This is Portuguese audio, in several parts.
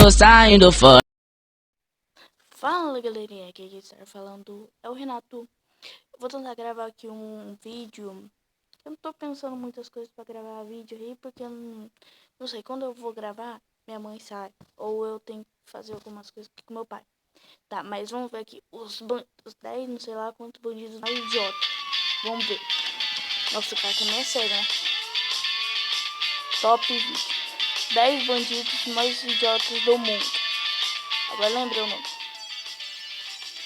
tô saindo fora. Fala galerinha, aqui quem está falando é o Renato. Eu vou tentar gravar aqui um vídeo. Eu não tô pensando muitas coisas pra gravar vídeo aí, porque eu não sei, quando eu vou gravar, minha mãe sai. Ou eu tenho que fazer algumas coisas aqui com meu pai. Tá, mas vamos ver aqui os 10, não sei lá quantos bandidos mais idiotas. Vamos ver. Nossa, o cara também é sério, né? Top vídeo. 10 bandidos mais idiotas do mundo. Agora lembrei o nome.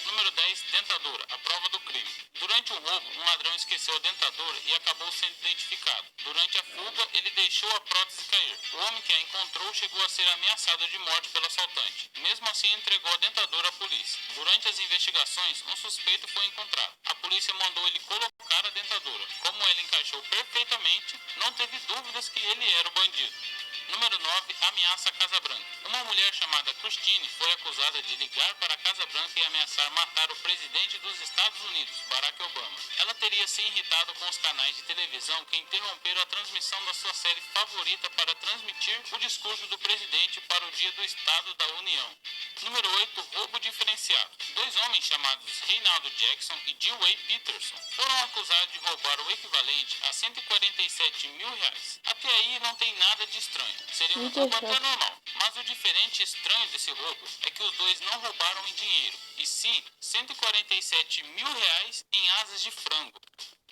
Número 10, dentadura, a prova do crime. Durante o roubo, um ladrão esqueceu a dentadura e acabou sendo identificado. Durante a fuga, ele deixou a prótese cair. O homem que a encontrou chegou a ser ameaçado de morte pelo assaltante. Mesmo assim, entregou a dentadura à polícia. Durante as investigações, um suspeito foi encontrado. A polícia mandou ele colocar a dentadura. Como ela encaixou perfeitamente, não teve dúvidas que ele era o bandido. Número 9, ameaça a Casa Branca. Uma mulher chamada Christine foi acusada de ligar para a Casa Branca e ameaçar matar o presidente dos Estados Unidos, Barack Obama. Ela teria se irritado com os canais de televisão que interromperam a transmissão da sua série favorita para transmitir o discurso do presidente para o Dia do Estado da União. Número 8, roubo diferenciado. Dois homens chamados Reinaldo Jackson e Dewey Peterson foram acusados de roubar o equivalente a 147 mil reais. Até aí não tem nada de estranho. Seria um roubo até normal. Mas o diferente e estranho desse roubo é que os dois não roubaram em dinheiro, e sim 147 mil reais em asas de frango.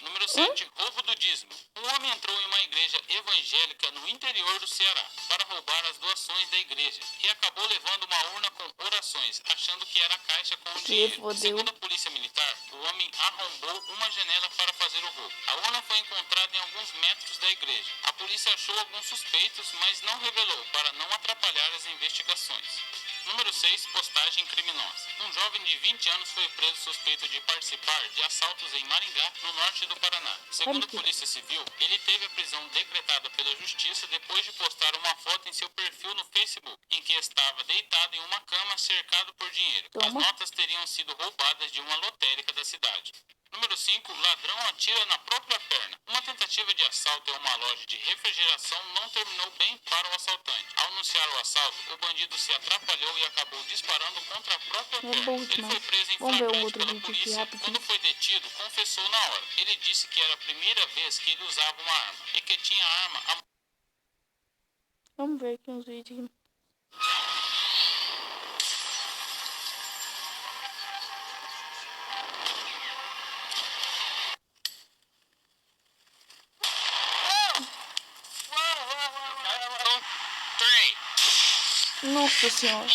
Número 7, roubo do dízimo. Um homem entrou em uma igreja evangélica no interior do Ceará para roubar as doações da igreja e acabou levando uma urna com orações, achando que era a caixa com o dinheiro. Segundo a polícia militar, o homem arrombou uma janela para fazer o roubo. A urna foi encontrada em alguns metros da igreja. A polícia achou alguns suspeitos, mas não revelou para não atrapalhar as investigações. Número 6, postagem criminosa. Um jovem de 20 anos foi preso suspeito de participar de assaltos em Maringá, no norte do Paraná. Segundo a Polícia Civil, ele teve a prisão decretada pela Justiça depois de postar uma foto em seu perfil no Facebook, em que estava deitado em uma cama cercado por dinheiro. As notas teriam sido roubadas de uma lotérica da cidade. Número 5, ladrão atira na própria perna. Uma tentativa de assalto em uma loja de refrigeração não terminou bem para o assaltante. Ao anunciar o assalto, o bandido se atrapalhou e acabou disparando contra a própria perna. Ele foi preso em flagrante pela polícia. Quando foi detido, confessou na hora. Ele disse que era a primeira vez que ele usava uma arma e que tinha a arma há... Vamos ver aqui uns vídeos. Nossa senhora.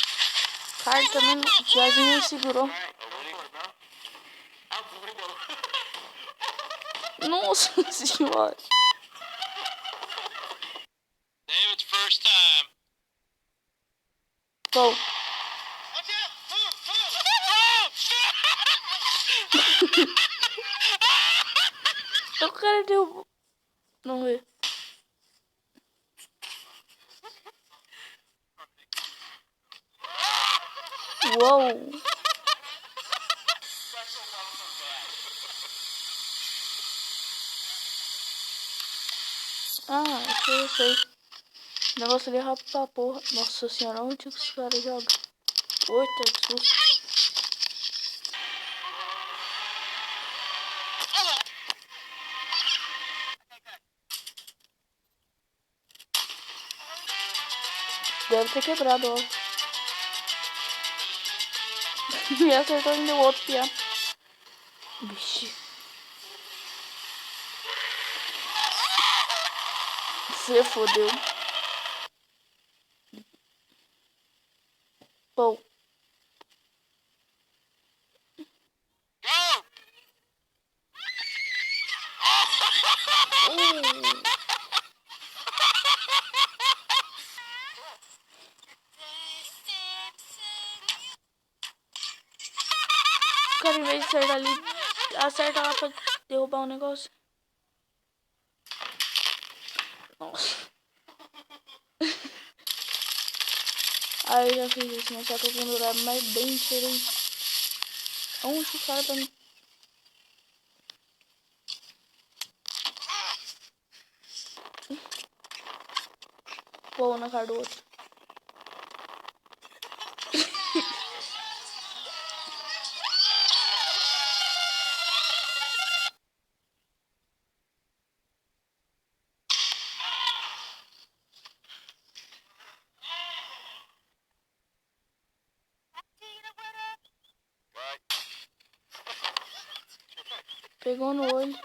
O cara também já segurou. Nossa senhora. David's first time. Bom. O cara deu... Não vê. Uou. Ah, eu sei. O negócio ali é rápido pra porra. Nossa senhora, onde que os caras jogam? Eita, que susto. Deve ter quebrado, ó. Me acertou ainda o outro piá. Vixe. Você fodeu. Pô. O cara, em vez de acertar ali, acerta lá pra derrubar o negócio. Nossa. Aí eu já fiz isso, mas só que eu vou lugar mais bem diferente. Onde que o cara tá... Pô, na cara do outro. Pegou no olho.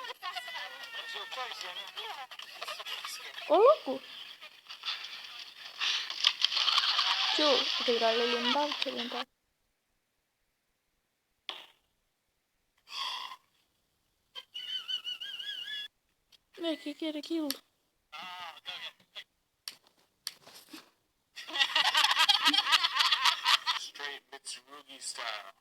Ô, louco. Tio, o pedralho ali não dava pra aguentar. Vê, o que era aquilo? Straight Mitsurugi style.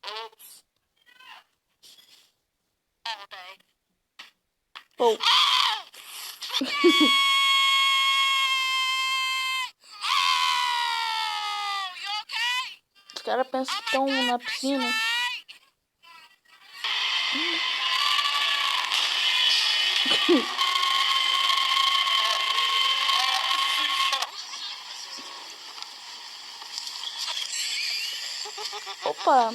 Oops. Pô. Os caras pensam que estão na piscina. Opa.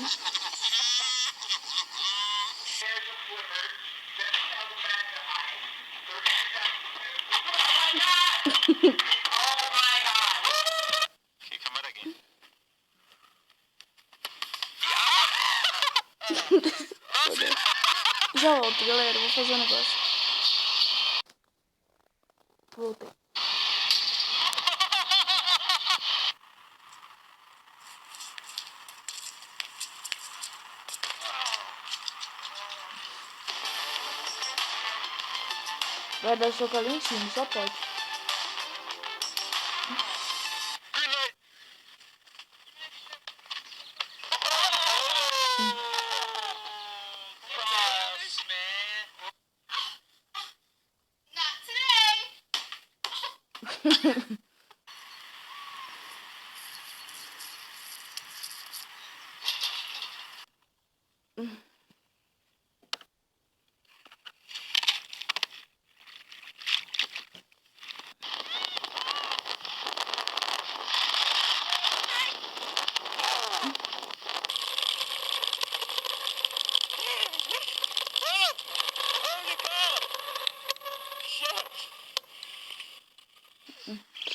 Okay, come out again. Já volto, galera. Vou fazer um negócio. Voltei. Vai dar soco ali em cima, só pode.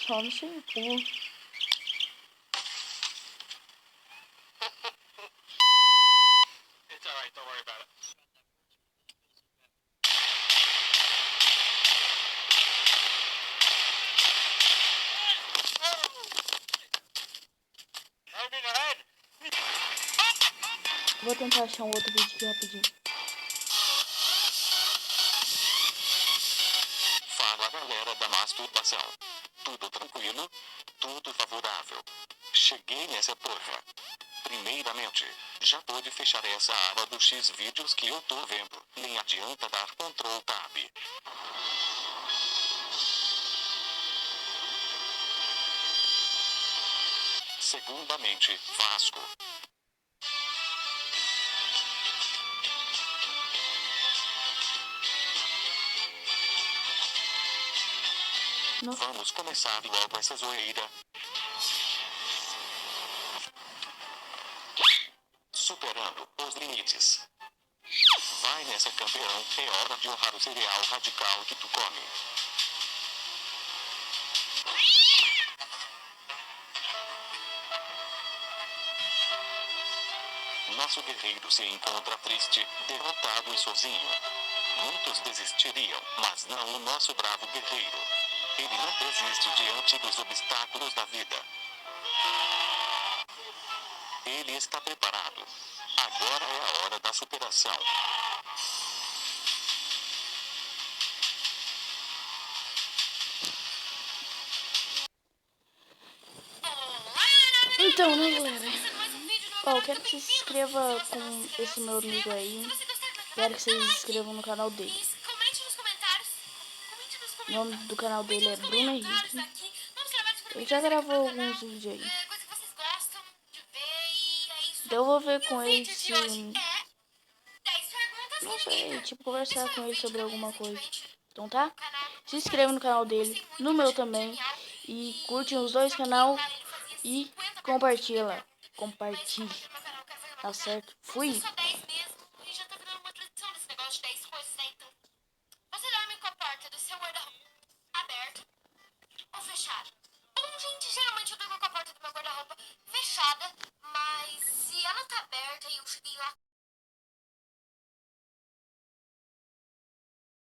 Só não sei como. It's alright, don't worry about it. Vou tentar achar um outro vídeo aqui rapidinho. Fala, galera da masturbação. Tudo tranquilo? Tudo favorável. Cheguei nessa porra. Primeiramente, já pode fechar essa aba dos X vídeos que eu tô vendo. Nem adianta dar Ctrl Tab. Segundamente, Vasco. Não. Vamos começar logo essa zoeira. Superando os limites. Vai nessa, campeão, é hora de honrar o cereal radical que tu come. Nosso guerreiro se encontra triste, derrotado e sozinho. Muitos desistiriam, mas não o nosso bravo guerreiro. Ele não desiste diante dos obstáculos da vida. Ele está preparado. Agora é a hora da superação. Então, né, galera? Ó, eu quero que você se inscreva com esse meu amigo aí. Quero que vocês se inscrevam no canal dele. O nome do canal dele é Bruno Henrique. Ele já gravou alguns vídeos aí. Então eu vou ver com ele se... Não sei, tipo, conversar com ele sobre alguma coisa. Então tá? Se inscreva no canal dele, no meu também. E curte os dois canais e compartilha lá. Compartilhe. Tá certo? Fui! porta fechada